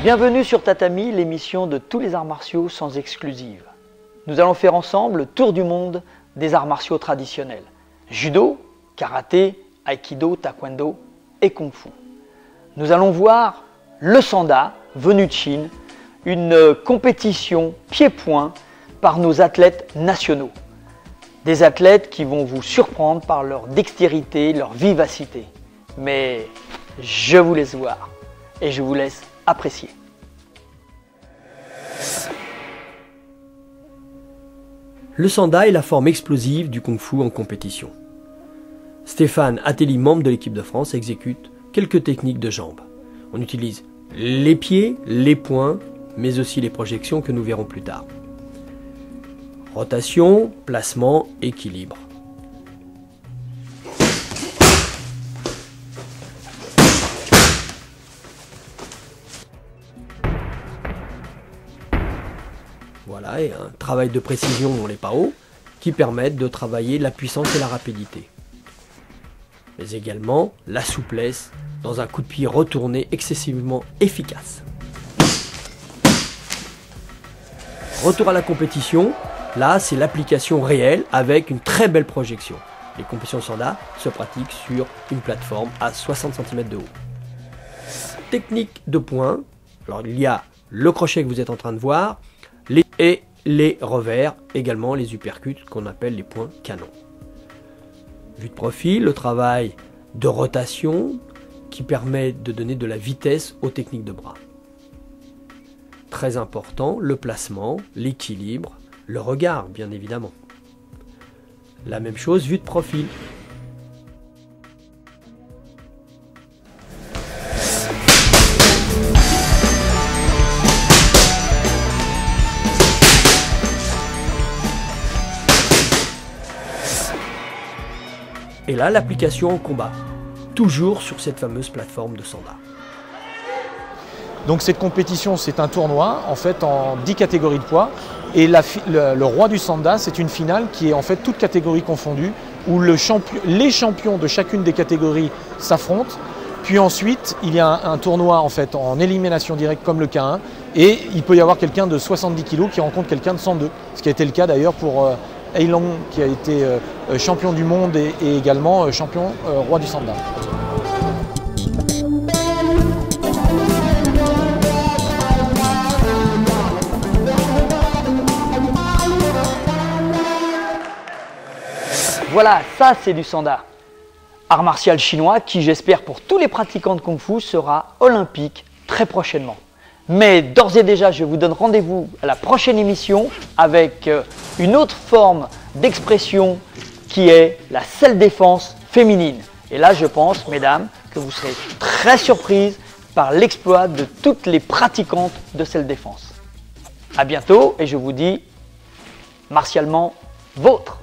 Bienvenue sur Tatami, l'émission de tous les arts martiaux sans exclusive. Nous allons faire ensemble le tour du monde des arts martiaux traditionnels. Judo, karaté, aïkido, taekwondo et kung-fu. Nous allons voir le sanda, venu de Chine, une compétition pied-point par nos athlètes nationaux. Des athlètes qui vont vous surprendre par leur dextérité, leur vivacité. Mais je vous laisse voir et je vous laisse apprécier. Le sanda est la forme explosive du kung-fu en compétition. Stéphane Ateli, membre de l'équipe de France, exécute quelques techniques de jambes. On utilise les pieds, les poings, mais aussi les projections que nous verrons plus tard. Rotation, placement, équilibre. Voilà, et un travail de précision dans les PAO qui permettent de travailler la puissance et la rapidité. Mais également la souplesse dans un coup de pied retourné excessivement efficace. Retour à la compétition, là c'est l'application réelle avec une très belle projection. Les compétitions sanda se pratiquent sur une plateforme à 60 cm de haut. Technique de poing, alors il y a le crochet que vous êtes en train de voir, et les revers, également les uppercuts qu'on appelle les points canons. Vue de profil, le travail de rotation qui permet de donner de la vitesse aux techniques de bras. Très important, le placement, l'équilibre, le regard bien évidemment. La même chose, vue de profil. Et là, l'application en combat, toujours sur cette fameuse plateforme de sanda. Donc cette compétition, c'est un tournoi en fait en 10 catégories de poids. Et le roi du sanda, c'est une finale qui est en fait toutes catégories confondues, où les champions de chacune des catégories s'affrontent. Puis ensuite, il y a un tournoi en fait en élimination directe comme le K1. Et il peut y avoir quelqu'un de 70 kg qui rencontre quelqu'un de 102. Ce qui a été le cas d'ailleurs pour Eilong, qui a été champion du monde et également champion roi du sanda. Voilà, ça c'est du sanda. Art martial chinois qui, j'espère pour tous les pratiquants de kung-fu, sera olympique très prochainement. Mais d'ores et déjà, je vous donne rendez-vous à la prochaine émission avec une autre forme d'expression qui est la self-défense féminine. Et là, je pense, mesdames, que vous serez très surprises par l'exploit de toutes les pratiquantes de self-défense. À bientôt et je vous dis martialement vôtre.